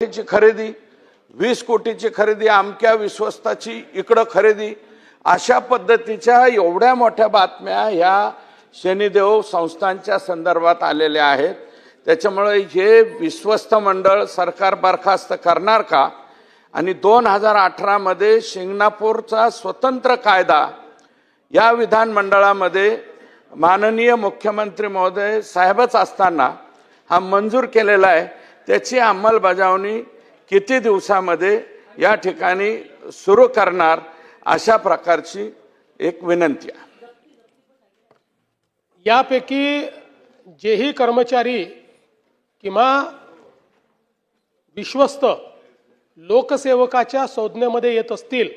कोटीची खरेदी, 20 कोटीची खरेदी, अमक्या विश्वस्ताची इकडं खरेदी, अशा पद्धतीच्या एवढ्या मोठ्या बातम्या ह्या शनिदेव संस्थांच्या संदर्भात आलेल्या आहेत। त्याच्यामुळे हे विश्वस्त मंडळ सरकार बरखास्त करणार का? आणि 2018 मध्ये शिंगणापूरचा स्वतंत्र कायदा या विधानमंडळामध्ये माननीय मुख्यमंत्री महोदय साहेबच असताना हा मंजूर केलेला आहे। त्याची अंमलबजावणी किती दिवसामध्ये या ठिकाणी सुरू करणार, अशा प्रकारची एक विनंती आहे। यापैकी जेही कर्मचारी किंवा विश्वस्त लोकसेवकाच्या संज्ञेमध्ये येत असतील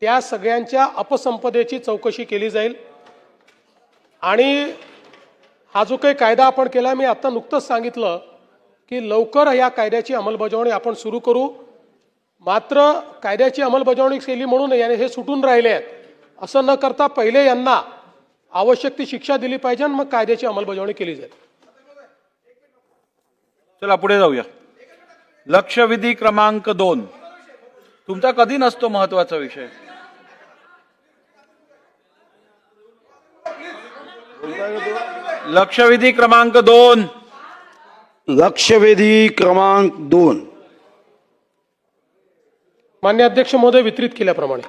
त्या सगळ्यांच्या अपसंपदेची चौकशी केली जाईल। आणि हा जो काही कायदा आपण केला, मी आता नुकतंच सांगितलं की लवकर या कायद्याची अंमलबजावणी आपण सुरू करू। मात्र कायद्याची अंमलबजावणी केली म्हणून याने हे सुटून राहिले आहेत असं न करता पहिले यांना आवश्यक ती शिक्षा दिली पाहिजे आणि मग कायद्याची अंमलबजावणी केली जाईल। चला पुढे जाऊया। लक्षवेधी क्रमांक 2 तुमचा कधी नसतो महत्वाचा विषय। लक्षवेधी क्रमांक 2 लक्षवेधी क्रमांक 2 मान्य अध्यक्ष महोदय, वितरित केल्याप्रमाणे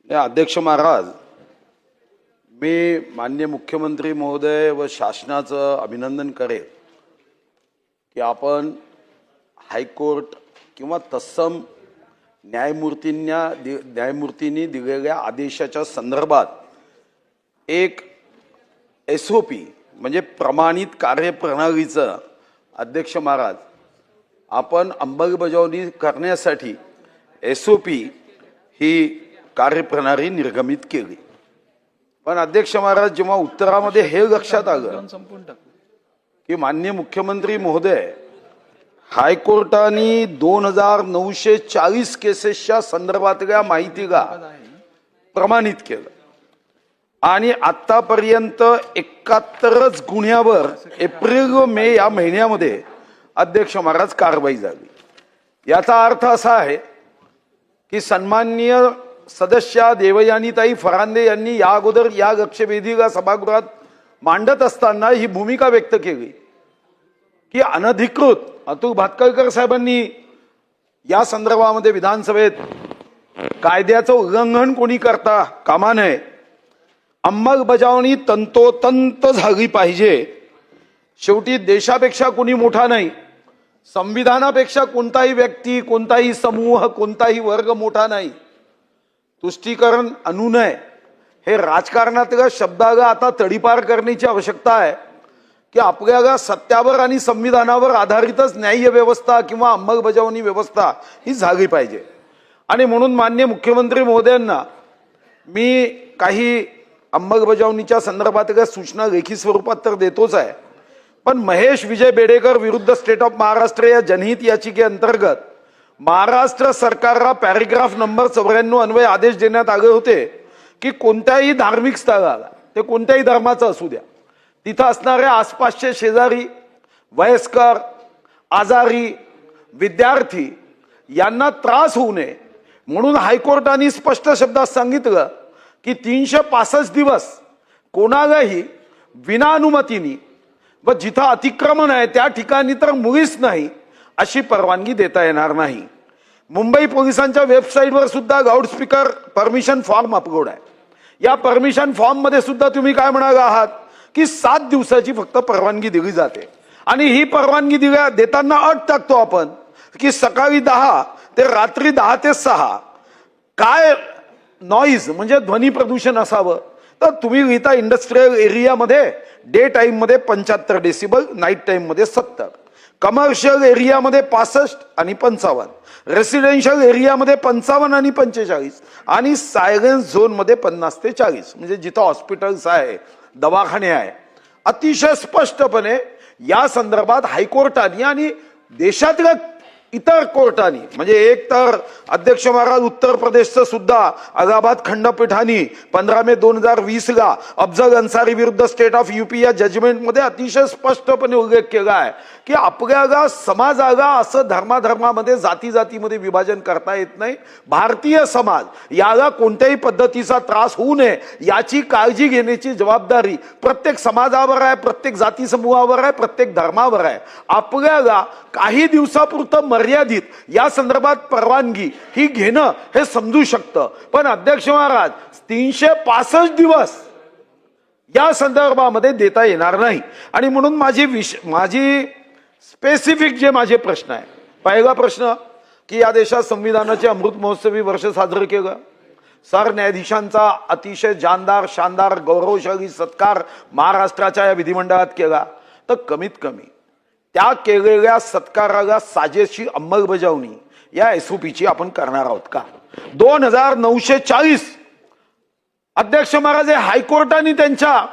अध्यक्ष महाराज, मी माननीय मुख्यमंत्री महोदय व शासनाचं अभिनंदन करेन की आपण हायकोर्ट किंवा तत्सम न्यायमूर्तींनी दिलेल्या आदेशाच्या संदर्भात एक SOP म्हणजे प्रमाणित कार्यप्रणालीचं अध्यक्ष महाराज आपण अंमलबजावणी करण्यासाठी SOP ही कार्यप्रणाली निर्गमित केली। पण अध्यक्ष महाराज, जेव्हा उत्तरामध्ये हे लक्षात आलं की माननीय मुख्यमंत्री महोदय हायकोर्टाने 2940 केसेसच्या संदर्भातल्या माहितीला प्रमाणित केलं आणि आतापर्यंत 71 गुन्ह्यावर एप्रिल व मे या महिन्यामध्ये अध्यक्ष महाराज कारवाई झाली। याचा अर्थ असा आहे की सन्माननीय सदस्य देवयानीताई फरांदे यांनी या अगोदर या लक्षवेधीला सभागृहात मांडत असताना ही भूमिका व्यक्त केली की अनधिकृत अतुल भातखळकर साहेबांनी या संदर्भामध्ये विधानसभेत कायद्याचं उल्लंघन कोणी करता कामा नये, अंमलबजावणी तंतोतंत झाली पाहिजे। शेवटी देशापेक्षा कोणी मोठा नाही, संविधानापेक्षा कोणताही व्यक्ती, कोणताही समूह, कोणताही वर्ग मोठा नाही। तुष्टीकरण अनुनय हे राजकारणातल्या शब्दाला आता तडीपार करण्याची आवश्यकता आहे की आपल्याला सत्यावर आणि संविधानावर आधारितच न्याय व्यवस्था किंवा अंमलबजावणी व्यवस्था ही झाली पाहिजे। आणि म्हणून माननीय मुख्यमंत्री महोदयांना मी काही अंमलबजावणीच्या संदर्भातल्या सूचना लेखी स्वरूपात तर देतोच आहे, पण महेश विजय बेडेकर विरुद्ध स्टेट ऑफ महाराष्ट्र या जनहित याचिकेअंतर्गत महाराष्ट्र सरकारला पॅरेग्राफ नंबर 94 अन्वये आदेश देण्यात आले होते की कोणत्याही धार्मिक स्थळाला, ते कोणत्याही धर्माचं असू द्या, तिथं असणाऱ्या आसपासचे शेजारी, वयस्कर, आजारी, विद्यार्थी यांना त्रास होऊ नये म्हणून हायकोर्टाने स्पष्ट शब्दात सांगितलं की 365 दिवस कोणालाही विना अनुमतीने व जिथं अतिक्रमण आहे त्या ठिकाणी तर मुळीच नाही अशी परवानगी देता येणार नाही। मुंबई पोलिसांच्या वेबसाईटवर सुद्धा लाऊडस्पीकर परमिशन फॉर्म अपलोड आहे। या परमिशन फॉर्म मध्ये सुद्धा तुम्ही काय म्हणाले आहात की 7 दिवसाची फक्त परवानगी दिली जाते आणि ही परवानगी देताना अट टाकतो आपण की सकाळी 10 ते रात्री 10 ते 6 काय नॉईज म्हणजे ध्वनी प्रदूषण असावं, तर तुम्ही लिहिता इंडस्ट्रियल एरियामध्ये डे टाइम मध्ये 75 डेसिबल, नाईट टाइम मध्ये 70, कमर्शियल एरियामध्ये 65 आणि 55, रेसिडेन्शियल एरियामध्ये 55 आणि 45 आणि सायलेन्स झोन मध्ये 50 ते 40 म्हणजे जिथं हॉस्पिटल्स आहे, दवाखाने आहे। अतिशय स्पष्टपणे या संदर्भात हायकोर्टाने आणि देशातल्या इतर कोर्टानी म्हणजे एक तर अध्यक्ष महाराज उत्तर प्रदेशचं सुद्धा अलाहाबाद खंडपीठाने 15 मे 2020 ला अफजल अन्सारी विरुद्ध स्टेट ऑफ यूपी या जजमेंटमध्ये अतिशय स्पष्टपणे उल्लेख केला आहे की आपल्याला समाजाला असं धर्माधर्मामध्ये जाती जातीमध्ये विभाजन करता येत नाही. भारतीय समाज याला कोणत्याही पद्धतीचा त्रास होऊ नये याची काळजी घेण्याची जबाबदारी प्रत्येक समाजावर आहे, प्रत्येक जाती समूहावर आहे, प्रत्येक धर्मावर आहे. आपल्याला काही दिवसापुरतं मर्यादित या संदर्भात परवानगी ही घेणं हे समजू शकतं, पण अध्यक्ष महाराज 365 दिवस या संदर्भामध्ये देता येणार नाही. आणि म्हणून माझी स्पेसिफिक जे माझे प्रश्न आहे, पहिला प्रश्न की या देशात संविधानाचे अमृत महोत्सवी वर्ष साजरं केलं, सरन्यायाधीशांचा अतिशय जानदार शानदार गौरवशाली सत्कार महाराष्ट्राच्या या विधिमंडळात केला, तर कमीत कमी त्या केलेल्या सत्काराला साजेशी अंमलबजावणी या एसओपीची आपण करणार आहोत का? 2940 अध्यक्ष महाराज हायकोर्टाने त्यांच्या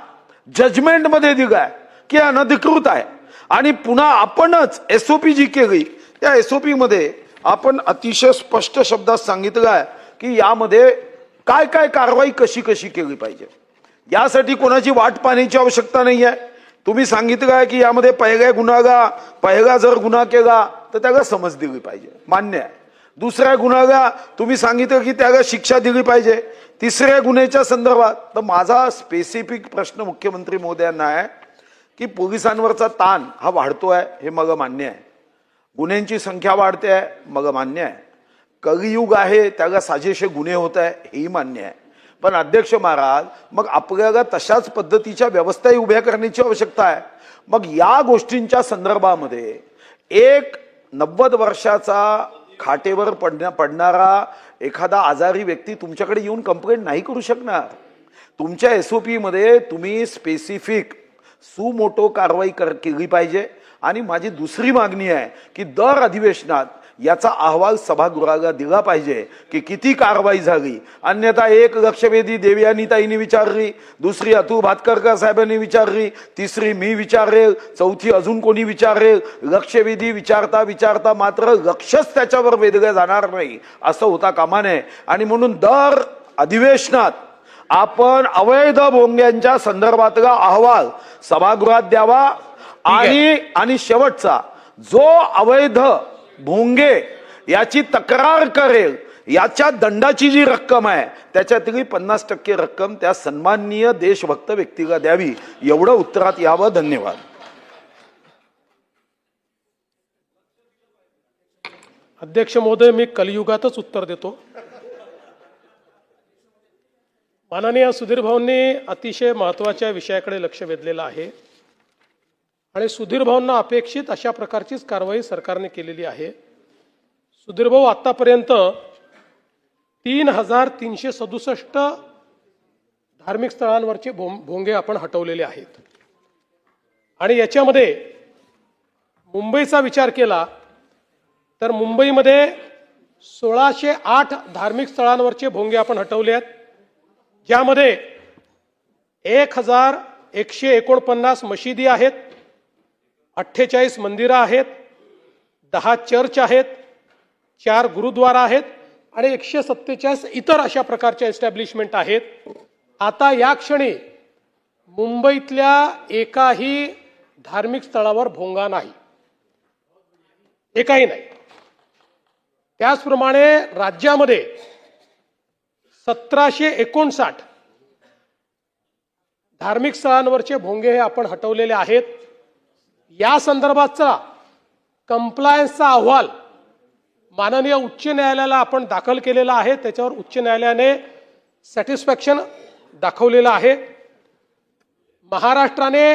जजमेंटमध्ये दिलाय की अनधिकृत आहे. आणि पुन्हा आपणच एसओपी जी केली त्या एसओपी मध्ये आपण अतिशय स्पष्ट शब्दात सांगितलं आहे की यामध्ये काय काय कारवाई कशी कशी केली पाहिजे. यासाठी कोणाची वाट पाहण्याची आवश्यकता नाही आहे. तुम्ही सांगितलं आहे की यामध्ये पहिला जर गुन्हा केला तर त्याला समज दिली पाहिजे, मान्य आहे. दुसऱ्या गुन्ह्याला तुम्ही सांगितलं की त्याला शिक्षा दिली पाहिजे. तिसऱ्या गुन्ह्याच्या संदर्भात तर माझा स्पेसिफिक प्रश्न मुख्यमंत्री महोदयांना आहे की पोलिसांवरचा ताण हा वाढतोय, हे मला मान्य आहे. गुन्ह्यांची संख्या वाढते आहे, मला मान्य आहे. कलियुग आहे, त्याला साजेसे गुन्हे होत आहे, हेही मान्य आहे. पण अध्यक्ष महाराज मग आपल्याला तशाच पद्धतीच्या व्यवस्थाही उभ्या करण्याची आवश्यकता आहे. मग या गोष्टींच्या संदर्भामध्ये एक 90 वर्षाचा खाटेवर पडणारा एखादा आजारी व्यक्ती तुमच्याकडे येऊन कंप्लेंट नाही करू शकणार. तुमच्या एसओपी मध्ये तुम्ही स्पेसिफिक सुमोटो कारवाई केली पाहिजे. आणि माझी दुसरी मागणी आहे की दर अधिवेशनात याचा अहवाल सभागृहाला दिला पाहिजे की किती कारवाई झाली. अन्यथा एक लक्षवेधी देवयानीताईंनी विचारली, दुसरी अतुल भातकरकर साहेबांनी विचारली, तिसरी मी विचारेल, चौथी अजून कोणी विचारेल. लक्षवेधी विचारता विचारता मात्र लक्षच त्याच्यावर वेधलं जाणार नाही असं होता कामा नये. आणि म्हणून दर अधिवेशनात आपण अवैध भोंग्यांच्या संदर्भातला अहवाल सभागृहात द्यावा. आणि शेवटचा जो अवैध भोंगे याची तक्रार करेल याच्या दंडाची जी रक्कम आहे त्याच्यातली 50% रक्कम त्या सन्माननीय देशभक्त व्यक्तीला द्यावी, एवढं उत्तरात यावं. धन्यवाद. अध्यक्ष महोदय, मी कलियुगातच उत्तर देतो. माननीय सुधीर भाऊंनी अतिशय महत्त्वाच्या विषयाकडे लक्ष वेधलेलं आहे आणि सुधीर भाऊंना अपेक्षित अशा प्रकारचीच कारवाई सरकारने केलेली आहे. सुधीर भाऊ, आतापर्यंत 3367 धार्मिक स्थळांवरचे भोंगे आपण हटवलेले आहेत. आणि याच्यामध्ये मुंबईचा विचार केला तर मुंबईमध्ये 1608 धार्मिक स्थळांवरचे भोंगे आपण हटवले आहेत, ज्यामध्ये 1149 मशिदी आहेत, 48 मंदिरं आहेत, 10 चर्च आहेत, 4 गुरुद्वारा आहेत आणि 147 इतर अशा प्रकारच्या एस्टॅब्लिशमेंट आहेत. आता या क्षणी मुंबईतल्या एकाही धार्मिक स्थळावर भोंगा नाही, एकाही नाही. त्याचप्रमाणे राज्यामध्ये 1759 धार्मिक स्थळांवरचे भोंगे हे आपण हटवलेले आहेत. या संदर्भातचा कंप्लायन्सचा अहवाल माननीय उच्च न्यायालयाला आपण दाखल केलेला आहे. त्याच्यावर उच्च न्यायालयाने सॅटिस्फॅक्शन दाखवलेलं आहे. महाराष्ट्राने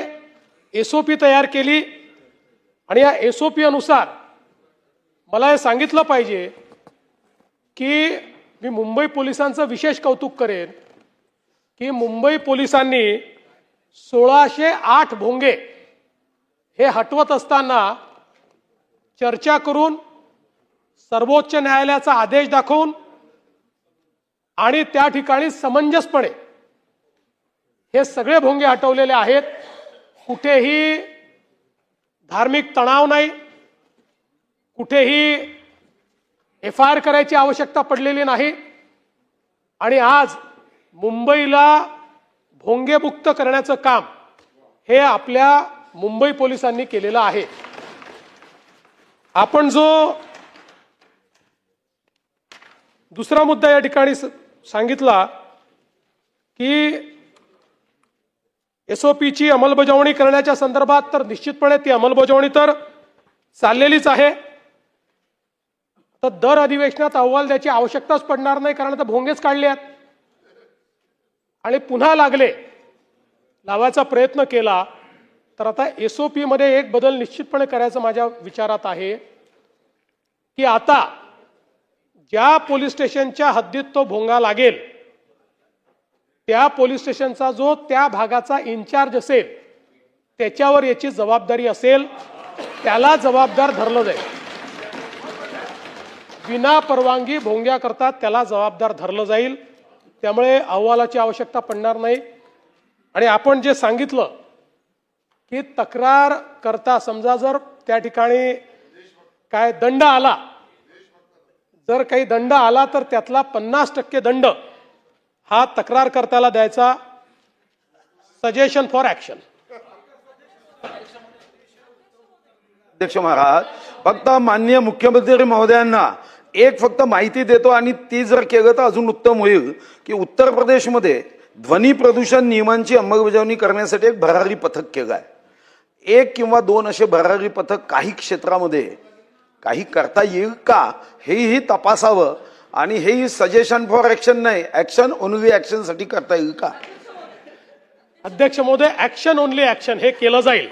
एसओपी तयार केली आणि या एसओपी अनुसार मला हे सांगितलं पाहिजे की मी मुंबई पोलिसांचं विशेष कौतुक करेन की मुंबई पोलिसांनी 1608 भोंगे हे हटवत असताना चर्चा करून, सर्वोच्च न्यायालयाचा आदेश दाखवून आणि त्या ठिकाणी समंजसपणे हे सगळे भोंगे हटवलेले आहेत. कुठेही धार्मिक तणाव नाही, कुठेही FIR करायची आवश्यकता पडलेली नाही आणि आज मुंबईला भोंगेमुक्त करण्याचं काम हे आपल्या मुंबई पोलिसांनी केलेलं आहे. आपण जो दुसरा मुद्दा या ठिकाणी सांगितला की SOPची अंमलबजावणी करण्याच्या संदर्भात, तर निश्चितपणे ती अंमलबजावणी तर चाललेलीच आहे. तर दर अधिवेशनात अहवाल द्यायची आवश्यकताच पडणार नाही, कारण आता भोंगेच काढले आहेत आणि पुन्हा लावायचा प्रयत्न केला तर आता SOP मध्ये एक बदल निश्चितपणे करायचं माझ्या विचारात आहे की आता ज्या पोलीस स्टेशनच्या हद्दीत तो भोंगा लागेल त्या पोलीस स्टेशनचा जो त्या भागाचा इन्चार्ज असेल त्याच्यावर याची जबाबदारी असेल, त्याला जबाबदार धरलं जाईल. विना परवानगी भोंग्या करतात त्याला जबाबदार धरलं जाईल. त्यामुळे अहवालाची आवश्यकता पडणार नाही. आणि आपण जे सांगितलं की तक्रार करता समजा जर त्या ठिकाणी काय दंड आला, जर काही दंड आला तर त्यातला 50% दंड हा तक्रार कर्त्याला द्यायचा. Suggestion for action. अध्यक्ष महाराज, फक्त माननीय मुख्यमंत्री महोदयांना एक फक्त माहिती देतो आणि ती जर केलं तर अजून उत्तम होईल की उत्तर प्रदेशमध्ये ध्वनी प्रदूषण नियमांची अंमलबजावणी करण्यासाठी एक भरारी पथक केलं आहे. 1 किंवा 2 असे भरारी पथक काही क्षेत्रामध्ये काही करता येईल का हेही तपासावं आणि हेही सजेशन फॉर ऍक्शन नाही, ऍक्शन ओनली ऍक्शन साठी करता येईल का? अध्यक्ष महोदय, ऍक्शन ओनली ऍक्शन हे केलं जाईल.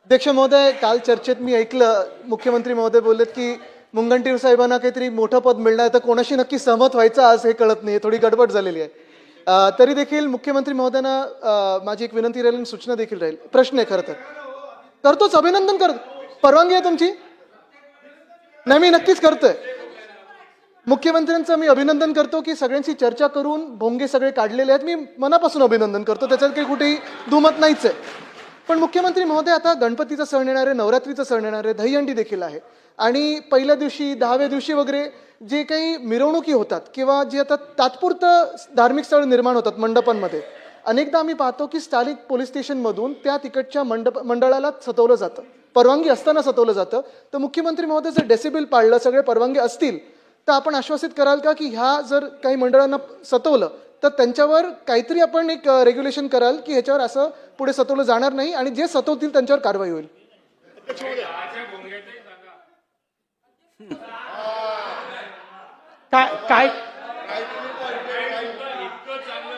अध्यक्ष महोदय, काल चर्चेत मी ऐकलं मुख्यमंत्री महोदय बोललेत की मुनगंटीवार साहेबांना काहीतरी मोठं पद मिळणार, तर कोणाशी नक्की सहमत व्हायचं आज हे कळत नाही, थोडी गडबड झालेली आहे. तरी देखील मुख्यमंत्री महोदयांना माझी एक विनंती राहील, सूचना देखील राहील. प्रश्न आहे खरं तर, करतोच, अभिनंदन करतो. परवानगी आहे तुमची? नाही, मी नक्कीच करतोय. मुख्यमंत्र्यांचं मी अभिनंदन करतो की सगळ्यांशी चर्चा करून भोंगे सगळे काढलेले आहेत. मी मनापासून अभिनंदन करतो, त्याच्यात काही कुठेही दुमत नाहीच आहे. पण मुख्यमंत्री महोदय, आता गणपतीचा सण येणार आहे, नवरात्रीचा सण येणार आहे, दहीहंडी देखील आहे आणि पहिल्या दिवशी 10व्या दिवशी वगैरे जे काही मिरवणुकी होतात किंवा जे आता तात्पुरतं धार्मिक स्थळ निर्माण होतात मंडपांमध्ये, अनेकदा आम्ही पाहतो की स्थानिक पोलीस स्टेशनमधून त्या तिकडच्या मंडळाला सतवलं जातं, परवानगी असताना सतवलं जातं. तर मुख्यमंत्री महोदय, जर डेसिबल पाळलं, सगळे परवानगी असतील, तर आपण आश्वासित कराल का की ह्या जर काही मंडळांना सतवलं तर त्यांच्यावर काहीतरी आपण एक रेग्युलेशन कराल की ह्याच्यावर असं पुढे सतवलं जाणार नाही आणि जे सतवतील त्यांच्यावर कारवाई होईल? काय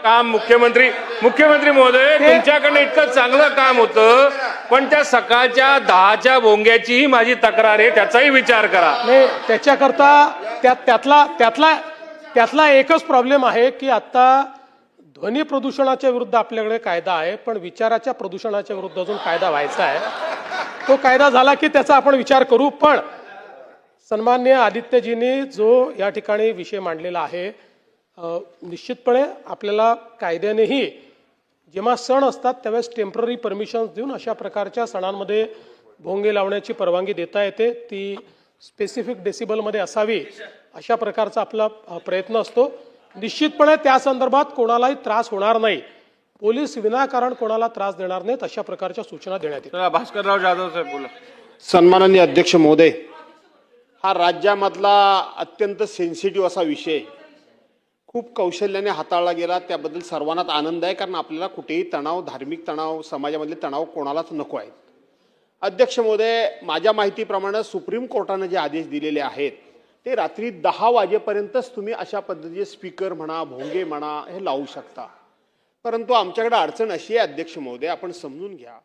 काम मुख्यमंत्री महोदय, तुमच्याकडनं इतकं चांगलं काम होतं, पण त्या सकाळच्या 10च्या भोंग्याचीही माझी तक्रार आहे, त्याचाही विचार करा. नाही, त्याच्याकरता त्यातला एकच प्रॉब्लेम आहे की आता ध्वनी प्रदूषणाच्या विरुद्ध आपल्याकडे कायदा आहे, पण विचाराच्या प्रदूषणाच्या विरुद्ध अजून कायदा व्हायचा आहे. तो कायदा झाला की त्याचा आपण विचार करू. पण सन्माननीय आदित्यजींनी जो या ठिकाणी विषय मांडलेला आहे, निश्चितपणे आपल्याला कायद्यानेही जेव्हा सण असतात त्यावेळेस टेम्पररी परमिशन्स देऊन अशा प्रकारच्या सणांमध्ये भोंगे लावण्याची परवानगी देता येते. ती स्पेसिफिक डेसिबलमध्ये असावी अशा प्रकारचा आपला प्रयत्न असतो. निश्चितपणे त्या संदर्भात कोणालाही त्रास होणार नाही, पोलीस विनाकारण कोणाला त्रास देणार नाहीत, अशा प्रकारच्या सूचना देण्यात येतील. भास्करराव जाधव साहेब बोला. सन्माननीय अध्यक्ष महोदय, हा राज्यामधला अत्यंत सेन्सिटिव्ह असा विषय खूप कौशल्याने हाताळला गेला, त्याबद्दल सर्वांनाच आनंद आहे. कारण आपल्याला कुठेही तणाव, धार्मिक तणाव, समाजामधले तणाव कोणालाच नको आहेत. अध्यक्ष महोदय, माझ्या माहितीप्रमाणे सुप्रीम कोर्टाने जे आदेश दिलेले आहेत ते रात्री 10 वाजेपर्यंतच तुम्ही अशा पद्धतीचे स्पीकर म्हणा, भोंगे म्हणा, हे लावू शकता. परंतु आमच्याकडे अडचण अशी आहे अध्यक्ष महोदय, आपण समजून घ्या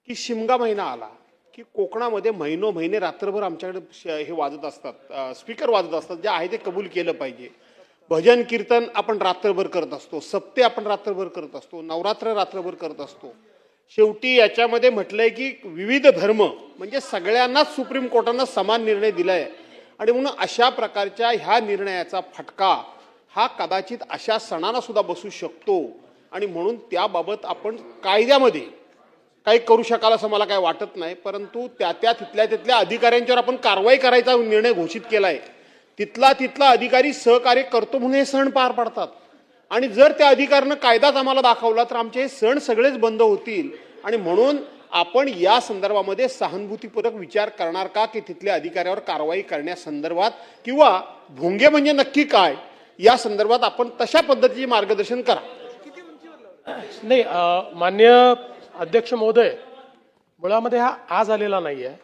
की शिमगा महिना आला की कोकणामध्ये महिने रात्रभर आमच्याकडे हे वाजत असतात, स्पीकर वाजत असतात. जे आहे ते कबूल केलं पाहिजे. भजन कीर्तन आपण रात्रभर करत असतो, सप्ते आपण रात्रभर करत असतो, नवरात्र रात्रभर करत असतो. शेवटी याच्यामध्ये म्हटलंय की विविध धर्म म्हणजे सगळ्यांनाच सुप्रीम कोर्टानं समान निर्णय दिलाय आणि म्हणून अशा प्रकारच्या ह्या निर्णयाचा फटका हा कदाचित अशा सणांना सुद्धा बसू शकतो आणि म्हणून त्याबाबत आपण कायद्यामध्ये काही करू शकाल असं मला काही वाटत नाही, परंतु तिथल्या अधिकाऱ्यांच्यावर आपण कारवाई करायचा निर्णय घोषित केलाय. तिथला अधिकारी सहकार्य करतो म्हणून हे सण पार पडतात. आणि जर त्या अधिकाऱ्यानं कायदाच आम्हाला दाखवला तर आमचे हे सण सगळेच बंद होतील. आणि म्हणून आपण या संदर्भामध्ये सहानुभूतीपूर्वक विचार करणार का की तिथल्या अधिकाऱ्यावर कारवाई करण्यासंदर्भात, किंवा भोंगे म्हणजे नक्की काय या संदर्भात आपण तशा पद्धतीचे मार्गदर्शन करा. नाही, मान्य अध्यक्ष महोदय, मुळामध्ये हा आज आलेला नाही आहे.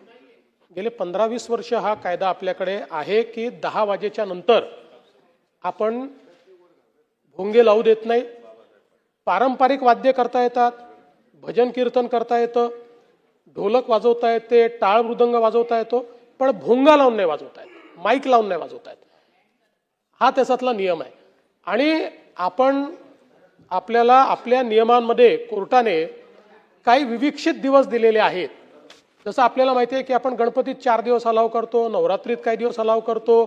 गेले 15-20 वर्ष हा कायदा आपल्याकडे आहे की 10 वाजेच्या नंतर आपण भोंगे लावू देत नाही. पारंपरिक वाद्य करता येतात, भजन कीर्तन करता येतं, ढोलक वाजवता येते, टाळ मृदंग वाजवता येतो, पण भोंगा लावून नाही वाजवता येत, माईक लावून नाही वाजवता येत. हा त्याच्यातला नियम आहे. आणि आपण आपल्याला आपल्या नियमांमध्ये कोर्टाने काही विविक्षित दिवस दिलेले आहेत. जसं आपल्याला माहिती आहे की आपण गणपतीत 4 दिवस अलाव करतो, नवरात्रीत काही दिवस अलाव करतो,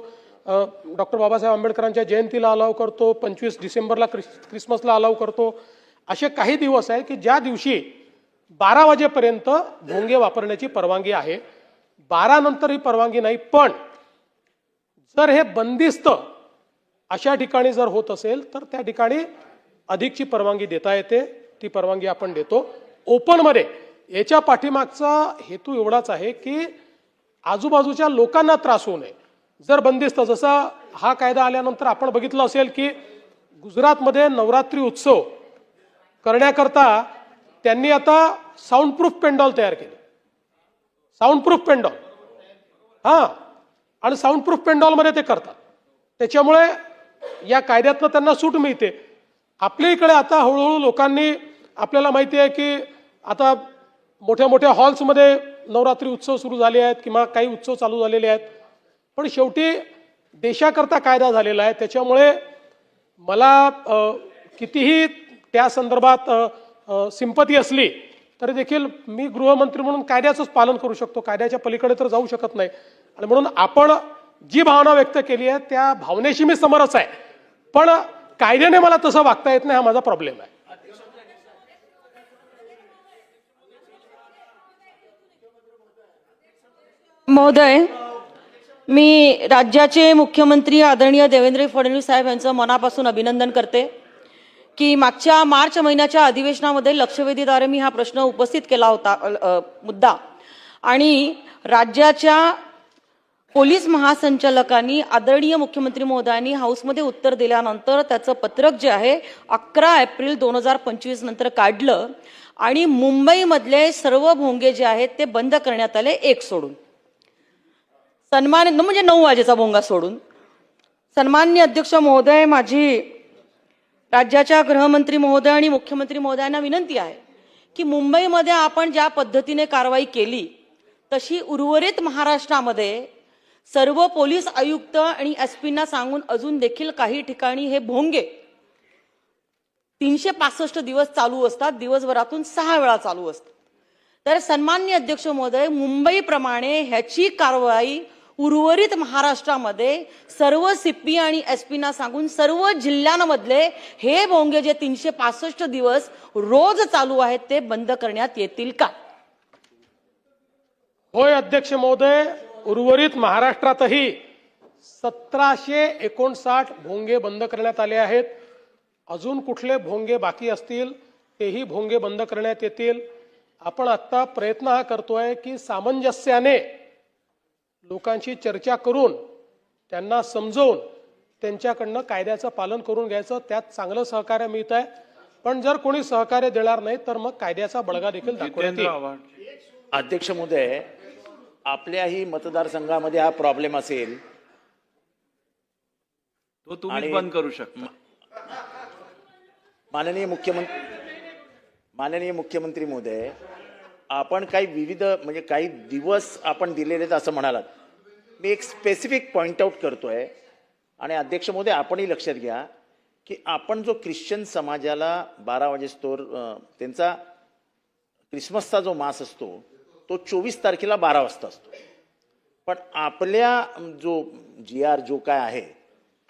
डॉक्टर बाबासाहेब आंबेडकरांच्या जयंतीला अलाव करतो, 25 डिसेंबरला क्रिसमसला अलाव करतो. असे काही दिवस आहेत की ज्या दिवशी 12 वाजेपर्यंत भोंगे वापरण्याची परवानगी आहे. 12 नंतर ही परवानगी नाही. पण जर हे बंदिस्त अशा ठिकाणी जर होत असेल तर त्या ठिकाणी अधिकची परवानगी देता येते. ती परवानगी आपण देतो. ओपनमध्ये याच्या पाठीमागचा हेतू एवढाच आहे की आजूबाजूच्या लोकांना त्रास होऊ नये. जर बंदिस्त, जसा हा कायदा आल्यानंतर आपण बघितलं असेल की गुजरातमध्ये नवरात्री उत्सव करण्याकरता त्यांनी आता साऊंड प्रूफ पेंडॉल तयार केले. साऊंड प्रूफ पेंडॉल, हां, आणि साऊंड प्रूफ पेंडॉलमध्ये ते करतात. त्याच्यामुळे या कायद्यातनं त्यांना सूट मिळते. आपल्या इकडे आता हळूहळू लोकांनी, आपल्याला माहिती आहे की आता मोठ्या मोठ्या हॉल्समध्ये नवरात्री उत्सव सुरू झाले आहेत किंवा काही उत्सव चालू झालेले आहेत. पण शेवटी देशाकरता कायदा झालेला आहे. त्याच्यामुळे मला कितीही त्या संदर्भात सिंपती असली तरी देखील मी गृहमंत्री म्हणून कायद्याचंच पालन करू शकतो, कायद्याच्या पलीकडे तर जाऊ शकत नाही. आणि म्हणून आपण जी भावना व्यक्त केली आहे त्या भावनेशी मी समरस आहे. पण कायद्याने मला तसं वागता येत नाही, हा माझा प्रॉब्लेम आहे. महोदय, मी राज्याचे मुख्यमंत्री आदरणीय देवेंद्र फडणवीस साहेब यांचं मनापासून अभिनंदन करते की मागच्या मार्च महिन्याच्या अधिवेशनामध्ये लक्षवेधीद्वारे मी हा प्रश्न उपस्थित केला होता, मुद्दा, आणि राज्याच्या पोलीस महासंचालकांनी आदरणीय मुख्यमंत्री महोदयांनी हाऊसमध्ये उत्तर दिल्यानंतर त्याचं पत्रक जे आहे 11 एप्रिल 2025 नंतर काढलं आणि मुंबईमधले सर्व भोंगे जे आहेत ते बंद करण्यात आले, एक सोडून. म्हणजे 9 वाजेचा भोंगा सोडून. सन्माननीय अध्यक्ष महोदय, माझी राज्याच्या गृहमंत्री महोदय आणि मुख्यमंत्री महोदयांना विनंती आहे की मुंबईमध्ये आपण ज्या पद्धतीने कारवाई केली तशी उर्वरित महाराष्ट्रामध्ये सर्व पोलीस आयुक्त आणि एसपींना सांगून अजून देखील काही ठिकाणी हे भोंगे 365 दिवस चालू असतात, दिवसभरातून 6 वेळा चालू असतात. तर सन्माननीय अध्यक्ष महोदय, मुंबईप्रमाणे ह्याची कारवाई उर्वरित महाराष्ट्रामध्ये सर्व सीपी आणि एसपीना सांगून सर्व जिल्ह्यांमधले हे भोंगे जे 365 दिवस रोज चालू आहेत ते बंद करण्यात येतील का? होय अध्यक्ष महोदय, उर्वरित महाराष्ट्रातही 1759 भोंगे बंद करण्यात आले आहेत. अजून कुठले भोंगे बाकी असतील तेही भोंगे बंद करण्यात येतील. आपण आता प्रयत्न हा करतोय की सामंजस्याने लोकांशी चर्चा करून त्यांना समजवून त्यांच्याकडनं कायद्याचं पालन करून घ्यायचं. त्यात चांगलं सहकार्य मिळत आहे. पण जर कोणी सहकार्य देणार नाही तर मग कायद्याचा बळगा देखील दाखवण्यात येईल. अध्यक्ष महोदय, आपल्याही मतदारसंघामध्ये हा प्रॉब्लेम असेल तो तुम्ही बंद करू शकता. माननीय मुख्यमंत्री महोदय, आपण काही विविध म्हणजे काही दिवस आपण दिलेले आहेत असं म्हणालात. मी एक स्पेसिफिक पॉइंट आउट करतोय आणि अध्यक्ष महोदय आपणही लक्षात घ्या की आपण जो ख्रिश्चन समाजाला 12 वाजेस्तोवर त्यांचा क्रिसमसचा जो मास असतो तो 24 तारखेला 12 वाजता असतो. पण आपल्या जो GR जो काय आहे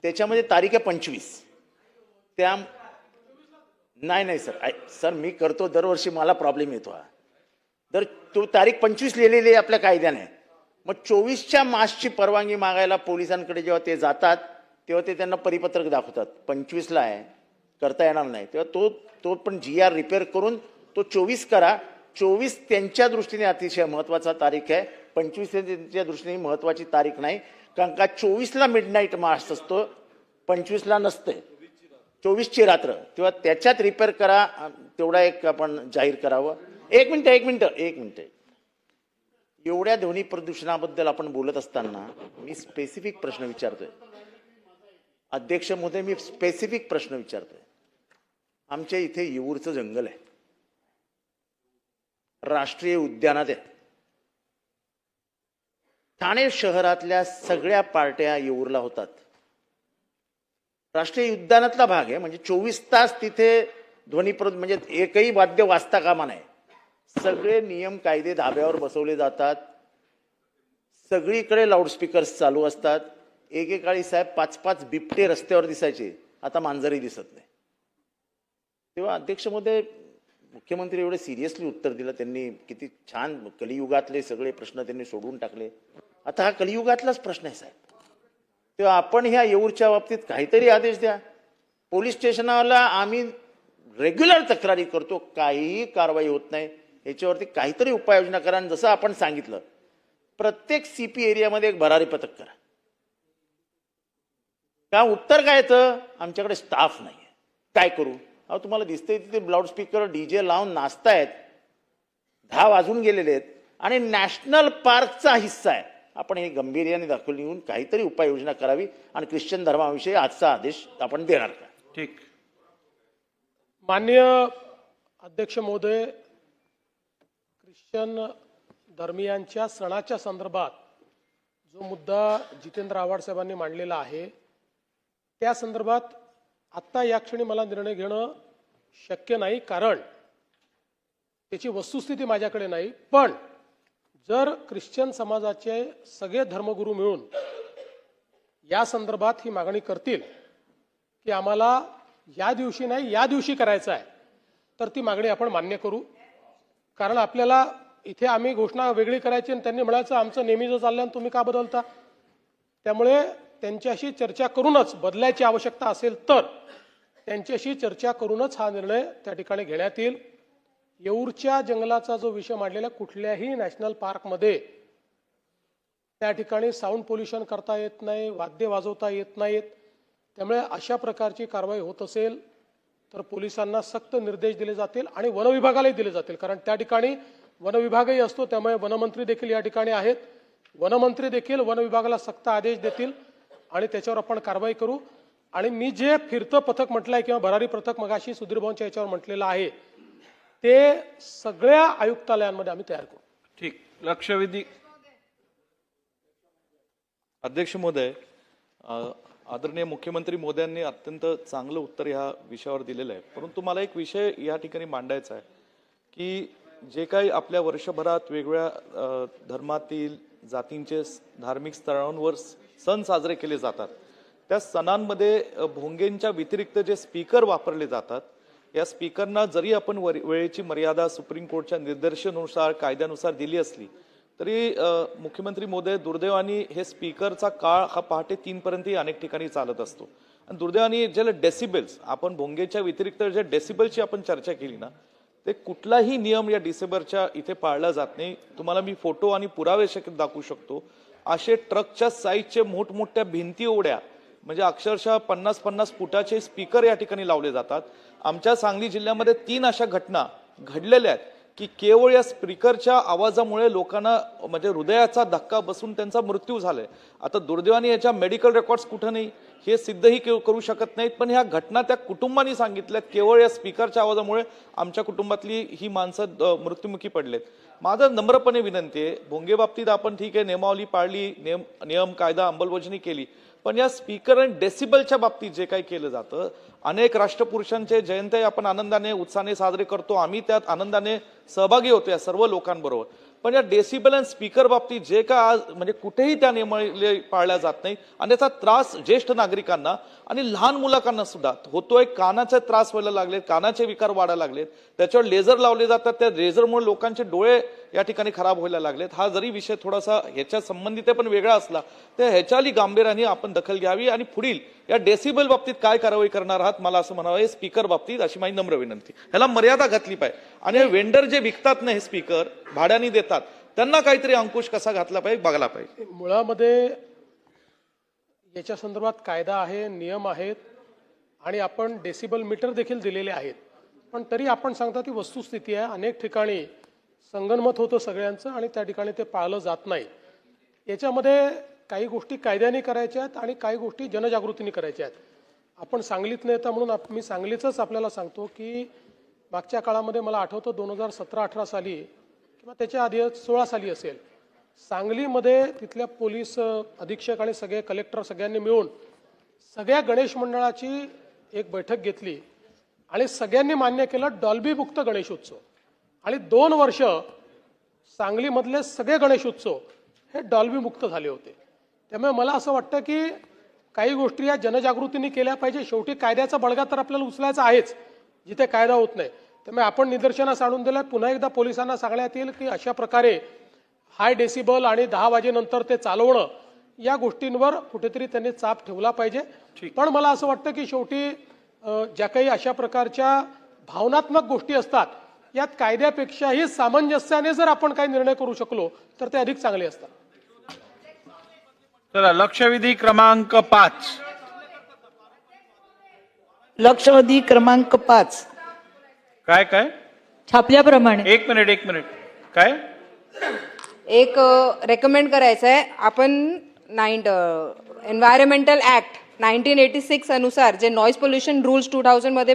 त्याच्यामध्ये तारीख आहे 25. त्या नाही सर मी करतो दरवर्षी, मला प्रॉब्लेम येतो हा. तर तो तारीख 25 लिहिलेली आहे आपल्या कायद्याने. मग 24च्या मार्चची परवानगी मागायला पोलिसांकडे जेव्हा ते जातात तेव्हा ते त्यांना परिपत्रक दाखवतात 25ला आहे, करता येणार नाही. तेव्हा तो पण GR रिपेअर करून तो 24 करा. 24 त्यांच्या दृष्टीने अतिशय महत्त्वाचा तारीख आहे, 25 त्यांच्या दृष्टीने महत्त्वाची तारीख नाही. कारण का 24ला मिडनाईट मार्च असतो, 25ला नसते, 24ची रात्र. तेव्हा त्याच्यात रिपेअर करा, तेवढा एक आपण जाहीर करावं. एक मिनिट. एवढ्या ध्वनी प्रदूषणाबद्दल आपण बोलत असताना मी स्पेसिफिक प्रश्न विचारतोय. अध्यक्ष महोदय, मी स्पेसिफिक प्रश्न विचारतोय. आमच्या इथे येऊरचं जंगल आहे, राष्ट्रीय उद्यानात आहे. ठाणे शहरातल्या सगळ्या पार्ट्या येऊरला होतात. राष्ट्रीय उद्यानातला भाग आहे, म्हणजे 24 तास तिथे ध्वनी म्हणजे एकही वाद्य वाजता कामा नये. सगळे नियम कायदे धाब्यावर बसवले जातात, सगळीकडे लाऊडस्पीकर्स चालू असतात. एकेकाळी साहेब 5-5 बिबटे रस्त्यावर दिसायचे, आता मांजरही दिसत नाही. तेव्हा अध्यक्ष महोदय, मुख्यमंत्री एवढे सिरियसली उत्तर दिलं त्यांनी, किती छान. कलियुगातले सगळे प्रश्न त्यांनी सोडून टाकले. आता हा कलियुगातलाच प्रश्न आहे साहेब. तेव्हा आपण ह्या येऊरच्या बाबतीत काहीतरी आदेश द्या. पोलीस स्टेशनला आम्ही रेग्युलर तक्रारी करतो, काहीही कारवाई होत नाही. याच्यावरती काहीतरी उपाययोजना करा. आणि जसं आपण सांगितलं, प्रत्येक CP एरियामध्ये एक भरारी पथक करा. का उत्तर काय येतं, आमच्याकडे स्टाफ नाही आहे, काय करू. अहो तुम्हाला दिसतंय तिथे लाऊडस्पीकर DJ लावून नाचतायत, 10 वाजून गेलेले आहेत आणि नॅशनल पार्कचा हिस्सा आहे. आपण हे गंभीर्याने दाखवून येऊन काहीतरी उपाययोजना करावी. आणि ख्रिश्चन धर्माविषयी आजचा आदेश आपण देणार का? ठीक. माननीय अध्यक्ष महोदय, ख्रिश्चन धर्मियांच्या सणाच्या संदर्भात जो मुद्दा जितेंद्र आव्हाड साहेबांनी मांडलेला आहे, त्या संदर्भात आत्ता या क्षणी मला निर्णय घेणं शक्य नाही, कारण त्याची वस्तुस्थिती माझ्याकडे नाही. पण जर ख्रिश्चन समाजाचे सगळे धर्मगुरू मिळून या संदर्भात ही मागणी करतील की आम्हाला या दिवशी नाही या दिवशी करायचं आहे, तर ती मागणी आपण मान्य करू. कारण आपल्याला इथे आम्ही घोषणा वेगळी करायची आणि त्यांनी म्हणायचं आमचं नेहमीचं चाललं आणि तुम्ही का बदलता. त्यामुळे त्यांच्याशी चर्चा करूनच, बदलायची आवश्यकता असेल तर त्यांच्याशी चर्चा करूनच हा निर्णय त्या ठिकाणी घेण्यात येईल. येऊरच्या जंगलाचा जो विषय मांडलेला, कुठल्याही नॅशनल पार्कमध्ये त्या ठिकाणी साऊंड पोल्युशन करता येत नाही, वाद्य वाजवता येत नाहीत. त्यामुळे अशा प्रकारची कारवाई होत असेल तर पोलिसांना सक्त निर्देश दिले जातील आणि वनविभागालाही दिले जातील. कारण त्या ठिकाणी वनविभागही असतो, त्यामुळे वनमंत्री देखील या ठिकाणी आहेत. वनमंत्री देखील वनविभागाला सक्त आदेश देतील आणि त्याच्यावर आपण कारवाई करू. आणि मी जे फिरतं पथक म्हटलंय किंवा भरारी पथक मगाशी सुधीर भाऊंच्या याच्यावर म्हटलेलं आहे, ते सगळ्या आयुक्तालयांमध्ये आम्ही तयार करू. ठीक. लक्षवेधी अध्यक्ष महोदय, आदरणीय मुख्यमंत्री महोदयांनी अत्यंत चांगलं उत्तर ह्या विषयावर दिलेलं आहे. परंतु मला एक विषय या ठिकाणी मांडायचा आहे की जे काही आपल्या वर्षभरात वेगवेगळ्या धर्मातील जातींचे धार्मिक स्थळांवर सण साजरे केले जातात, त्या सणांमध्ये भोंगेंच्या व्यतिरिक्त जे स्पीकर वापरले जातात, या स्पीकरना जरी आपण वेळेची मर्यादा सुप्रीम कोर्टच्या निर्देशानुसार कायद्यानुसार दिली असली तरी मुख्यमंत्री महोदय, दुर्दैवाने हे स्पीकरचा काळ हा पहाटे 3 पर्यंतही अनेक ठिकाणी चालत असतो. आणि दुर्दैवाने ज्याला डेसिबल्स, आपण भोंगेच्या व्यतिरिक्त जे डेसिबलची आपण चर्चा केली ना, ते कुठलाही नियम या डिसेंबरच्या इथे पाळला जात नाही. तुम्हाला मी फोटो आणि पुरावे शक्य दाखवू शकतो. असे ट्रकच्या साईजचे मोठमोठ्या भिंती ओढ्या, म्हणजे अक्षरशः 50-50 फुटाचे स्पीकर या ठिकाणी लावले जातात. आमच्या सांगली जिल्ह्यामध्ये 3 अशा घटना घडलेल्या आहेत की केवळ या स्पीकरच्या आवाजामुळे लोकांना म्हणजे हृदयाचा धक्का बसून त्यांचा मृत्यू झालाय. आता दुर्दैवाने याच्या मेडिकल रेकॉर्ड्स कुठं नाही हे सिद्धही करू शकत नाहीत, पण ह्या घटना त्या कुटुंबांनी सांगितल्यात, केवळ या स्पीकरच्या आवाजामुळे आमच्या कुटुंबातली ही माणसं मृत्युमुखी पडलेत. माझं नम्रपणे विनंती आहे, भोंगे बाबतीत आपण ठीक आहे नियमावली पाळली, नियम कायदा अंमलबजावणी केली, पण या स्पीकर आणि डेसिबलच्या बाबतीत जे काही केलं जातं, अनेक राष्ट्रपुरुषांचे जयंती आपण आनंदाने उत्साहाने साजरे करतो, आम्ही त्यात आनंदाने सहभागी होतो या सर्व लोकांबरोबर, पण या डेसिबल आणि स्पीकर बाबतीत जे काय आज म्हणजे कुठेही त्या नियमावली पाळल्या जात नाही आणि त्याचा त्रास ज्येष्ठ नागरिकांना आणि लहान मुलांना सुद्धा होतोय. कानाचे त्रास व्हायला लागलेत, कानाचे विकार वाढायला लागलेत, त्याच्यावर लेझर लावले जातात, त्या लेझरमुळे लोकांचे डोळे या ठिकाणी खराब व्हायला लागलेत. हा जरी विषय थोडासा ह्याच्या संबंधित आहे पण वेगळा असला तर ह्याच्याली गांभीर्याने आपण दखल घ्यावी आणि पुढील या डेसिबल बाबतीत काय कारवाई करणार आहात मला असं म्हणावं, हे स्पीकर बाबतीत अशी माझी नम्र विनंती. ह्याला मर्यादा घातली पाहिजे आणि हे वेंडर जे विकतात ना हे स्पीकर भाड्याने देतात त्यांना काहीतरी अंकुश कसा घातला पाहिजे बघायला पाहिजे. मुळामध्ये याच्या संदर्भात कायदा आहे, नियम आहेत आणि आपण डेसिबल मीटर देखील दिलेले आहेत. पण तरी आपण सांगता ती वस्तुस्थिती आहे. अनेक ठिकाणी संगनमत होतं सगळ्यांचं आणि त्या ठिकाणी ते पाळलं जात नाही. याच्यामध्ये काही गोष्टी कायद्याने करायच्या आहेत आणि काही गोष्टी जनजागृतीने करायच्या आहेत. आपण सांगलीत नेता म्हणून मी सांगलीचंच आपल्याला सांगतो की मागच्या काळामध्ये मला आठवतं 2017-18 साली किंवा त्याच्या आधी 16 साली असेल, सांगलीमध्ये तिथल्या पोलीस अधीक्षक आणि सगळे कलेक्टर सगळ्यांनी मिळून सगळ्या गणेश मंडळाची एक बैठक घेतली आणि सगळ्यांनी मान्य केलं डॉल्बी मुक्त गणेशोत्सव. आणि 2 वर्ष सांगलीमधले सगळे गणेशोत्सव हे डॉल्बी मुक्त झाले होते. त्यामुळे मला असं वाटतं की काही गोष्टी या जनजागृतीने केल्या पाहिजे. शेवटी कायद्याचा बळगा तर आपल्याला उचलायचा आहेच जिथे कायदा होत नाही. त्यामुळे आपण निदर्शनास आणून दिलं. पुन्हा एकदा पोलिसांना सांगण्यात येईल की अशा प्रकारे हाय डेसिबल आणि 10 वाजेनंतर ते चालवणं या गोष्टींवर कुठेतरी त्यांनी चाप ठेवला पाहिजे. पण मला असं वाटतं की शेवटी ज्या काही अशा प्रकारच्या भावनात्मक गोष्टी असतात यात कायद्यापेक्षाही सामंजस्याने जर आपण काही निर्णय करू शकलो तर ते अधिक चांगले असतात. चला लक्षवेधी क्रमांक 5. लक्षवेधी क्रमांक 5 काय काय छापल्याप्रमाणे एक मिनिट काय एक रेकमेंड करायचं आहे. आपण एन्व्हायरमेंटल ऍक्ट 1986 अनुसार जे नॉईज पोल्युशन रूल्स 2000 मध्ये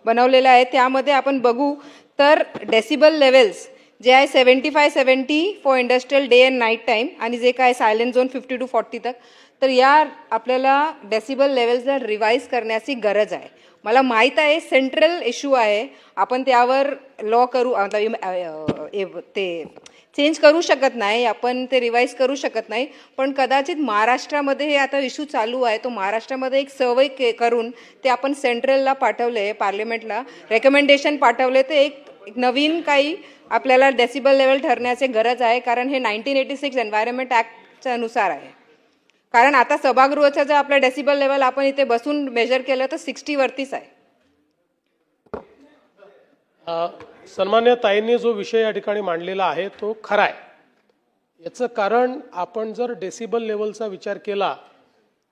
बनवलेलं आहे त्यामध्ये आपण बघू तर डेसिबल लेवल्स जे आहे 75-70 for industrial day and night time आणि जे काय सायलेंट झोन 50 to 40 तक. तर या आपल्याला डेसिबल लेवल्सला रिवाईज करण्याची गरज आहे. मला माहीत आहे सेंट्रल इश्यू आहे, आपण त्यावर लॉ करू ते चेंज करू शकत नाही, आपण ते रिवाईज करू शकत नाही. पण कदाचित महाराष्ट्रामध्ये हे आता इश्यू चालू आहे, तो महाराष्ट्रामध्ये एक सर्वे करून ते आपण सेंट्रलला पाठवले, पार्लमेंटला रेकमेंडेशन पाठवले, ते एक नवीन काही आपल्याला डेसिबल लेवल ठरण्याची गरज आहे. कारण हे 1986 एन्व्हायरमेंट ॲक्टच्या अनुसार आहे. कारण आता सभागृहाचं जर आपलं डेसिबल लेवल आपण इथे बसून मेजर केलं तर 60 वरतीच आहे. सन्मान्य ताईंनी जो विषय या ठिकाणी मांडलेला आहे तो खरा आहे. याचं कारण आपण जर डेसिबल लेवलचा विचार केला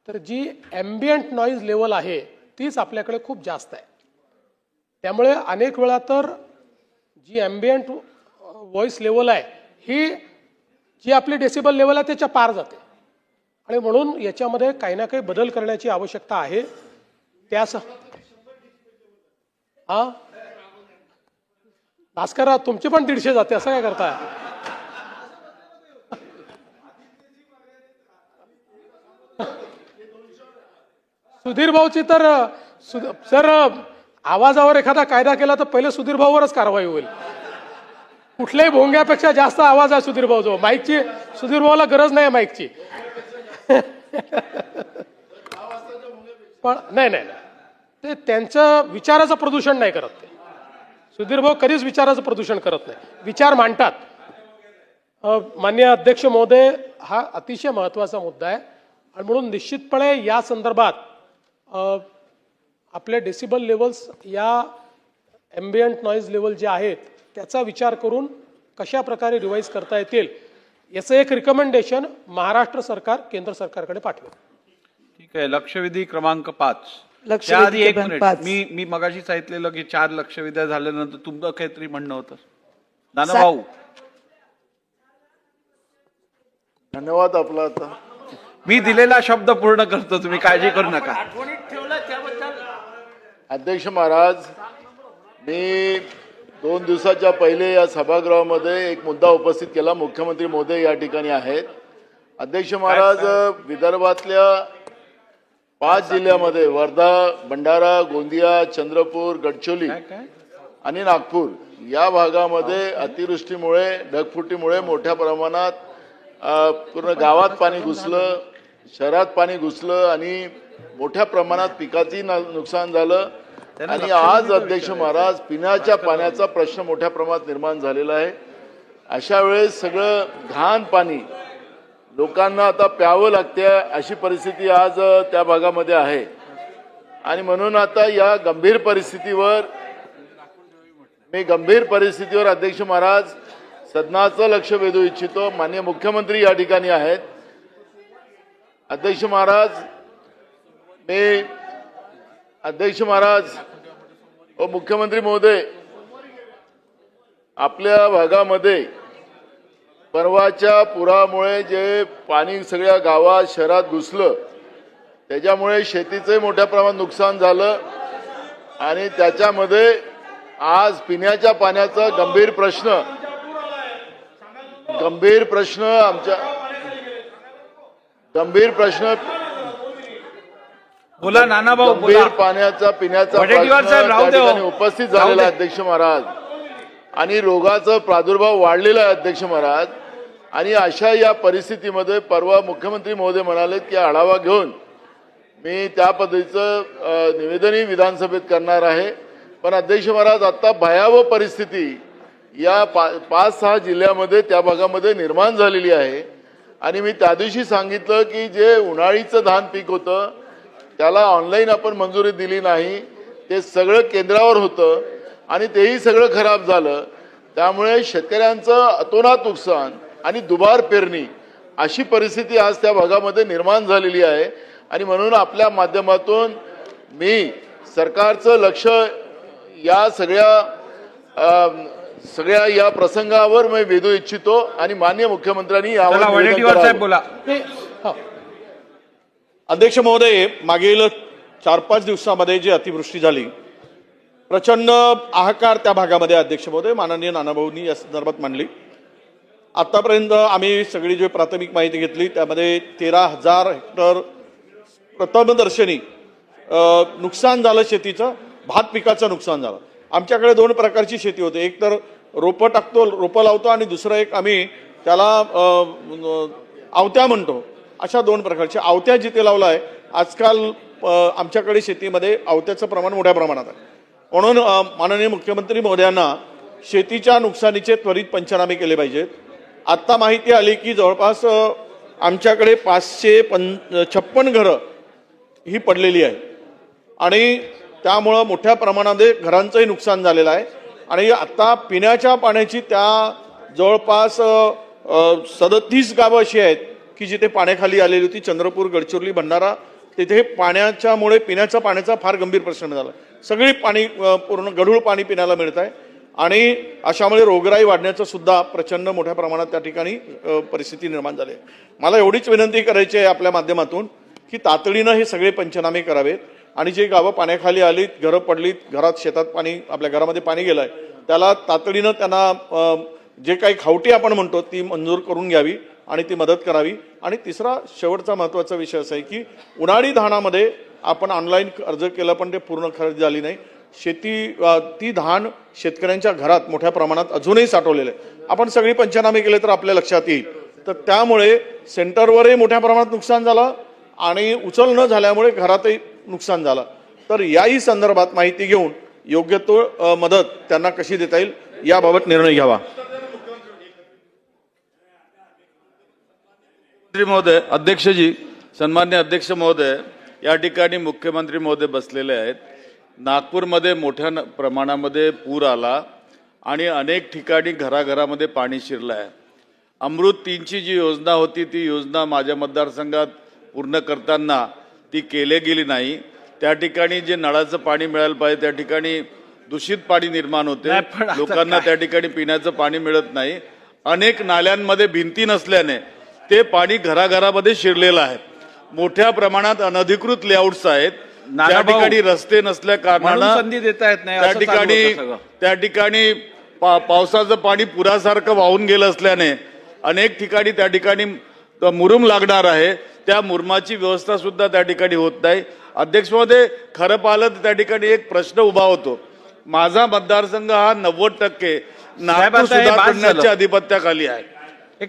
तर जी ॲम्बियंट नॉईज लेवल आहे तीच आपल्याकडे खूप जास्त आहे. त्यामुळे अनेक वेळा तर जी ॲम्बियंट व्हॉइस लेवल आहे ही जी आपली डेसिबल लेवल आहे त्याच्या पार जाते आणि म्हणून याच्यामध्ये काही ना काही बदल करण्याची आवश्यकता आहे. त्यास भास्करराव तुमची पण 150 जाते असं काय करताय? सुधीर भाऊची तर सर आवाजावर एखादा कायदा केला तर पहिले सुधीर भाऊवरच कारवाई होईल. कुठल्याही भोंग्यापेक्षा जास्त आवाज आहे सुधीर भाऊ जो माईकची. सुधीर भाऊला गरज नाही माईकची. पण नाही ते त्यांचं विचाराचं प्रदूषण नाही करत. ते सुधीर भाऊ कधीच विचाराचं प्रदूषण करत नाही, विचार मांडतात. माननीय अध्यक्ष महोदय, हा अतिशय महत्त्वाचा मुद्दा आहे आणि म्हणून निश्चितपणे या संदर्भात आपले डेसिबल लेवल्स या ॲम्बियंट नॉईज लेवल जे आहेत त्याचा विचार करून कशा प्रकारे रिवाईज करता येतील याचं एक रिकमेंडेशन महाराष्ट्र सरकार केंद्र सरकारकडे पाठवेल. ठीक आहे. लक्षवेधी क्रमांक 5. लक्षवेधी त्याआधी एक क्रमांक मिनिट 5. मी मगाशी सांगितलेलं की 4 लक्षवेध्या झाल्यानंतर तुमचं काहीतरी म्हणणं होतं नाना भाऊ. धन्यवाद आपला. आता मी दिलेला शब्द पूर्ण करतो, तुम्ही काळजी करू नका. अध्यक्ष महाराज, मी 2 दिवसाच्या पहिले या सभागृहामध्ये एक मुद्दा उपस्थित केला. मुख्यमंत्री महोदय या ठिकाणी आहेत. अध्यक्ष महाराज, विदर्भातल्या 5 जिल्ह्यामध्ये वर्धा, भंडारा, गोंदिया, चंद्रपूर, गडचिरोली आणि नागपूर या भागामध्ये अतिवृष्टीमुळे ढगफुटीमुळे मोठ्या प्रमाणात पूर्ण गावात पाणी घुसलं, शहरात पाणी घुसलं आणि मोठ्या प्रमाणात पिकाचंही नुकसान झालं. आणि आज अध्यक्ष महाराज पिण्याच्या पाण्याचा प्रश्न मोठ्या प्रमाणात निर्माण झालेला आहे अशा वेळेस सगळं घाण पाणी लोकांना आता प्यावं लागते अशी परिस्थिती आज त्या भागामध्ये आहे. आणि म्हणून आता या गंभीर परिस्थितीवर अध्यक्ष महाराज सदनाचं लक्ष वेधू इच्छितो. माननीय मुख्यमंत्री या ठिकाणी आहेत. अध्यक्ष महाराज व मुख्यमंत्री महोदय, आपल्या भागामध्ये परवाच्या पुरामुळे जे पाणी सगळ्या गावात शहरात घुसलं त्याच्यामुळे शेतीचे मोठ्या प्रमाणात नुकसान झालं आणि त्याच्यामध्ये आज पिण्याच्या पाण्याचा गंभीर प्रश्न बोला नाना भाऊ, गंभीर पिण्याचा वडेट्टीवार साहेब, राहू त्या दे हो. ठिकाणी उपस्थित झालेला आहे अध्यक्ष महाराज. आणि रोगाचा प्रादुर्भाव वाढलेला आहे अध्यक्ष महाराज. आणि अशा या परिस्थितीमध्ये परवा मुख्यमंत्री महोदय म्हणाले की आढावा घेऊन मी त्या पद्धतीचं निवेदनही विधानसभेत करणार आहे. पण अध्यक्ष महाराज, आता भयावह परिस्थिती या 5-6 जिल्ह्यामध्ये त्या भागामध्ये निर्माण झालेली आहे. आणि मी त्या दिवशी सांगितलं की जे उन्हाळीचं धान पीक होतं त्याला ऑनलाईन आपण मंजुरी दिली नाही, ते सगळं केंद्रावर होतं आणि तेही सगळं खराब झालं. त्यामुळे शेतकऱ्यांचं अतोनात नुकसान आणि दुबार पेरणी अशी परिस्थिती आज त्या भागामध्ये निर्माण झालेली आहे. आणि म्हणून आपल्या माध्यमातून मी सरकारचं लक्ष या सगळ्या या प्रसंगावर मी वेधू इच्छितो आणि माननीय मुख्यमंत्र्यांनी यावर निवेदन वडेट्टीवार करावं. साहेब बोला. अध्यक्ष महोदय, मागील 4-5 दिवसामध्ये जी अतिवृष्टी झाली, प्रचंड हाहाकार त्या भागामध्ये अध्यक्ष महोदय माननीय नानाभाऊंनी या संदर्भात मांडली. आतापर्यंत आम्ही सगळी जी प्राथमिक माहिती घेतली त्यामध्ये 13,000 हेक्टर प्रथमदर्शनी नुकसान झालं. शेतीचं भात पिकाचं नुकसान झालं. आमच्याकडे 2 प्रकारची शेती होते. एक तर रोपं लावतो आणि दुसरं एक आम्ही त्याला आवत्या म्हणतो. अशा 2 प्रकारच्या आवत्या जिथे लावला आहे. आजकाल आमच्याकडे शेतीमध्ये आवत्याचं प्रमाण मोठ्या प्रमाणात आहे. म्हणून माननीय मुख्यमंत्री महोदयांना शेतीच्या नुकसानीचे त्वरित पंचनामे केले पाहिजेत. आत्ता माहिती आली की जवळपास आमच्याकडे 556 घरं ही पडलेली आहे आणि त्यामुळं मोठ्या प्रमाणामध्ये घरांचंही नुकसान झालेलं आहे. आणि आता पिण्याच्या पाण्याची त्या जवळपास 37 गावं अशी आहेत की जिथे पाण्याखाली आलेली होती. चंद्रपूर, गडचिरोली, भंडारा, तिथे पिण्याच्या पाण्याचा फार गंभीर प्रश्न झाला. सगळी पाणी पूर्ण गढूळ पाणी पिण्याला मिळत आहे आणि अशामुळे रोगराई वाढण्याचं सुद्धा प्रचंड मोठ्या प्रमाणात त्या ठिकाणी परिस्थिती निर्माण झाली आहे. मला एवढीच विनंती करायची आहे आपल्या माध्यमातून की तातडीनं हे सगळे पंचनामे करावेत आणि जे गावं पाण्याखाली आलीत, घरं पडलीत, घरात शेतात पाणी, आपल्या घरामध्ये पाणी गेलंय, त्याला तातडीनं त्यांना जे काही खावटी आपण म्हणतो ती मंजूर करून घ्यावी आणि ती मदत करावी. आणि तिसरा शेवटचा महत्त्वाचा विषय असा आहे की उन्हाळी धानामध्ये आपण ऑनलाईन अर्ज केला पण ते पूर्ण खरेदी झाली नाही. ती धान शेतकऱ्यांच्या घरात मोठ्या प्रमाणात अजूनही साठवलेलं आहे. आपण सगळी पंचनामे केले तर आपल्या लक्षात येईल. तर त्यामुळे सेंटरवरही मोठ्या प्रमाणात नुकसान झालं आणि उचल न झाल्यामुळे घरातही नुकसान झालं. तर याही संदर्भात माहिती घेऊन योग्य तो मदत त्यांना कशी देता येईल याबाबत निर्णय घ्यावा. महोदय, अध्यक्षजी, सन्मान्य अध्यक्ष महोदय, या ठिकाणी मुख्यमंत्री महोदय बसलेले आहेत. नागपूरमध्ये मोठ्या प्रमाणामध्ये पूर आला आणि अनेक ठिकाणी घराघरामध्ये पाणी शिरलं आहे. अमृत 3ची जी योजना होती ती योजना माझ्या मतदारसंघात पूर्ण करताना ती केली गेली नाही. त्या ठिकाणी जे नळाचं पाणी मिळायला पाहिजे त्या ठिकाणी दूषित पाणी निर्माण होते. लोकांना त्या ठिकाणी पिण्याचं पाणी मिळत नाही. अनेक नाल्यांमध्ये भिंती नसल्याने ते पाणी घराघरामध्ये शिरलेलं आहे. मोठ्या प्रमाणात अनधिकृत लेआउट्स आहेत. त्या ठिकाणी रस्ते नसल्या कारणानं संधी देता येत नाही. त्या ठिकाणी पावसाचं पाणी पुरासारखं वाहून गेलं असल्याने अनेक ठिकाणी त्या ठिकाणी मुरुम लागणार आहे. त्या मुरुमाची व्यवस्था सुद्धा त्या ठिकाणी होत नाही. अध्यक्ष महोदय, खरं पाहिलं तर त्या ठिकाणी एक प्रश्न उभा होतो. माझा मतदारसंघ हा 90% नागपूर सुधार करण्याच्या अधिपत्याखाली आहे.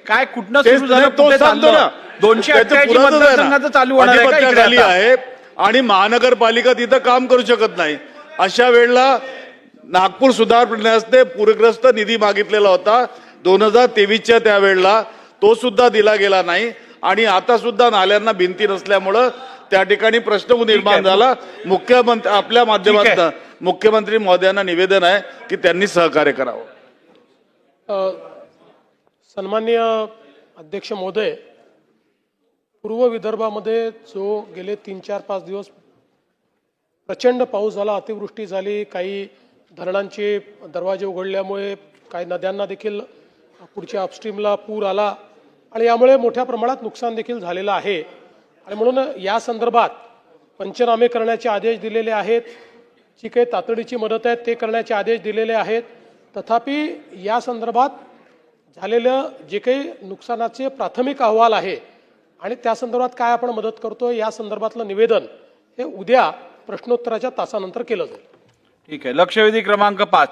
काय कुठनं सुरू झालं, तो कुठे सांगतो चाललं? ना, 288 मतदारसंघाचं चालू होणार आहे का इकडे अधिपत्याखाली आता? आहे आणि महानगरपालिका तिथं काम करू शकत नाही. अशा वेळेला नागपूर सुधार करण्यास पूरग्रस्त निधी मागितलेला होता. 2023च्या त्यावेळेला तो सुद्धा दिला गेला नाही आणि आता सुद्धा नाल्यांना भिंती नसल्यामुळं त्या ठिकाणी प्रश्न निर्माण झाला. मुख्यमंत्री आपल्या माध्यमातून मुख्यमंत्री महोदयांना निवेदन आहे की त्यांनी सहकार्य करावं. सन्माननीय अध्यक्ष महोदय, पूर्व विदर्भामध्ये जो गेले 3-4-5 दिवस प्रचंड पाऊस झाला, अतिवृष्टी झाली, काही धरणांचे दरवाजे उघडल्यामुळे काही नद्यांना देखील पुढच्या अपस्ट्रीमला पूर आला आणि यामुळे मोठ्या प्रमाणात नुकसान देखील झालेलं आहे. आणि म्हणून या संदर्भात पंचनामे करण्याचे आदेश दिलेले आहेत. जी काही तातडीची मदत आहे ते करण्याचे आदेश दिलेले आहेत. तथापि या संदर्भात झालेलं जे काही नुकसानाचे प्राथमिक अहवाल आहे आणि त्या संदर्भात काय आपण मदत करतोय या संदर्भातलं निवेदन हे उद्या प्रश्नोत्तराच्या तासानंतर केलं जाईल. ठीक आहे. लक्षवेधी क्रमांक 5.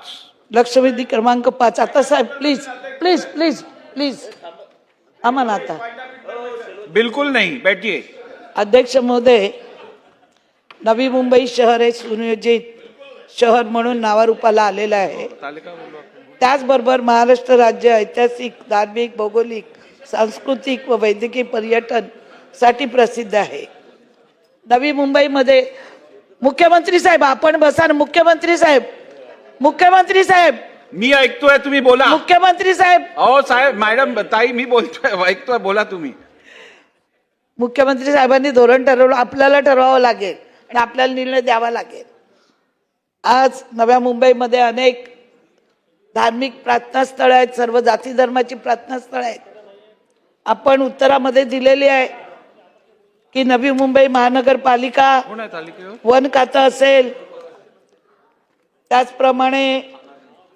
लक्षवेधी क्रमांक 5. आता साहेब प्लीज प्लीज प्लीज प्लीज आम्हाला आता बिलकुल नाही, बैठिए. अध्यक्ष महोदय, नवी मुंबई शहर हे सुनियोजित शहर म्हणून नावारूपाला आलेलं आहे. त्याचबरोबर महाराष्ट्र राज्य ऐतिहासिक, धार्मिक, भौगोलिक, सांस्कृतिक व वैद्यकीय पर्यटन साठी प्रसिद्ध आहे. नवी मुंबईमध्ये मुख्यमंत्री साहेब आपण बसा ना. मुख्यमंत्री साहेब, मुख्यमंत्री साहेब, मी ऐकतोय, तुम्ही बोला. मुख्यमंत्री साहेब, हो साहेब, मॅडम ताई मी बोलतोय, ऐकतोय, बोला तुम्ही. मुख्यमंत्री साहेबांनी धोरण ठरवलं, आपल्याला ठरवावं लागेल आणि आपल्याला निर्णय द्यावा लागेल. आज नव्या मुंबईमध्ये अनेक धार्मिक प्रार्थना स्थळ आहेत, सर्व जाती धर्माची प्रार्थना स्थळ आहेत. आपण उत्तरामध्ये दिलेली आहे की नवी मुंबई महानगरपालिका, वन खातं असेल, त्याचप्रमाणे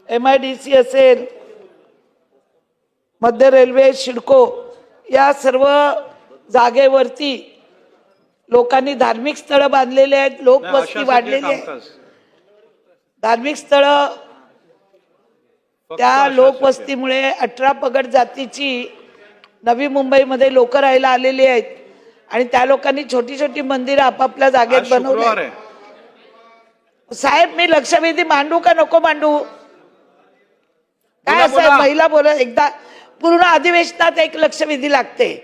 MIDC असेल, मध्य रेल्वे, सिडको या सर्व जागेवरती लोकांनी धार्मिक स्थळं बांधलेली आहेत. लोकवस्ती वाढलेली आहे. धार्मिक स्थळं त्या लोकवस्तीमुळे 18 पगड जातीची नवी मुंबईमध्ये लोक राहायला आलेली आहेत आणि त्या लोकांनी छोटी छोटी मंदिरं आपापल्या जागेत बनवली. साहेब मी लक्षवेधी मांडू का नको मांडू? काय असं महिला बोला, एकदा पूर्ण अधिवेशनात एक लक्षवेधी लागते,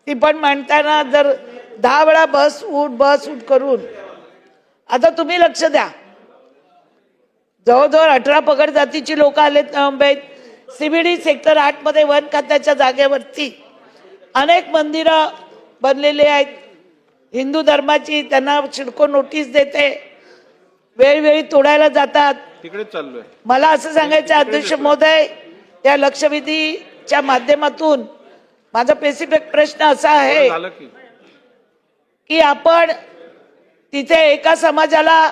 ती पण मांडताना जर 10 वेळा बस उठ करून. आता तुम्ही लक्ष द्या, जवळजवळ 18 पगड जातीची लोक आलेत मुंबईत. CBD सेक्टर 8 मध्ये वन खात्याच्या जागेवरती अनेक मंदिरं बनलेली आहेत. हिंदू धर्माची त्यांना सिडको नोटीस देते, वेळोवेळी तोडायला जातात. तिकडे चाललोय. मला असं सांगायचं अध्यक्ष महोदय, या लक्षवेधीच्या माध्यमातून माझा स्पेसिफिक प्रश्न असा आहे की आपण तिथे एका समाजाला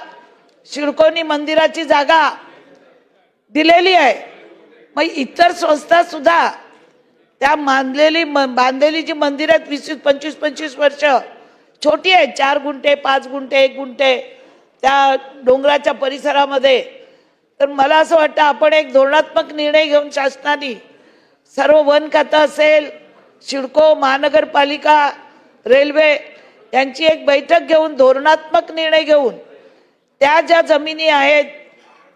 सिडकोनी मंदिराची जागा दिलेली आहे, मग इतर संस्था सुद्धा त्या बांधलेली जी मंदिर आहेत 20-25 वर्ष छोटी आहेत, 4 गुंठे 5 गुंठे 1 गुंठे त्या डोंगराच्या परिसरामध्ये. तर मला असं वाटतं आपण एक धोरणात्मक निर्णय घेऊन शासनाने सर्व वन खातं असेल, सिडको, महानगरपालिका, रेल्वे यांची एक बैठक घेऊन धोरणात्मक निर्णय घेऊन त्या ज्या जमिनी आहेत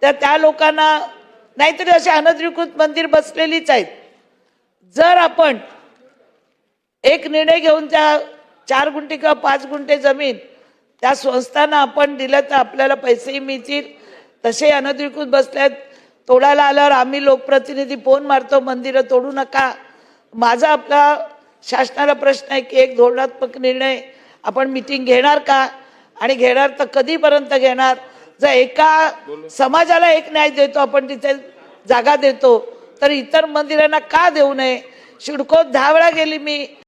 त्या लोकांना, नाहीतरी असे अनधिकृत मंदिर बसलेलीच आहेत, जर आपण एक निर्णय घेऊन त्या 4 गुंठे किंवा 5 गुंठे जमीन त्या संस्थांना आपण दिलं तर आपल्याला पैसेही मिळतील. तसे अनधिकृत बसल्यात, तोडायला आल्यावर आम्ही लोकप्रतिनिधी फोन मारतो मंदिरं तोडू नका. माझा आपला शासनाला प्रश्न आहे की एक धोरणात्मक निर्णय आपण मीटिंग घेणार का, आणि घेणार तर कधीपर्यंत घेणार? जर एका समाजाला एक न्याय देतो आपण, तिथे जागा देतो, तर इतर मंदिरांना का देऊ नये? सिडकोत 10 वेळा गेली मी.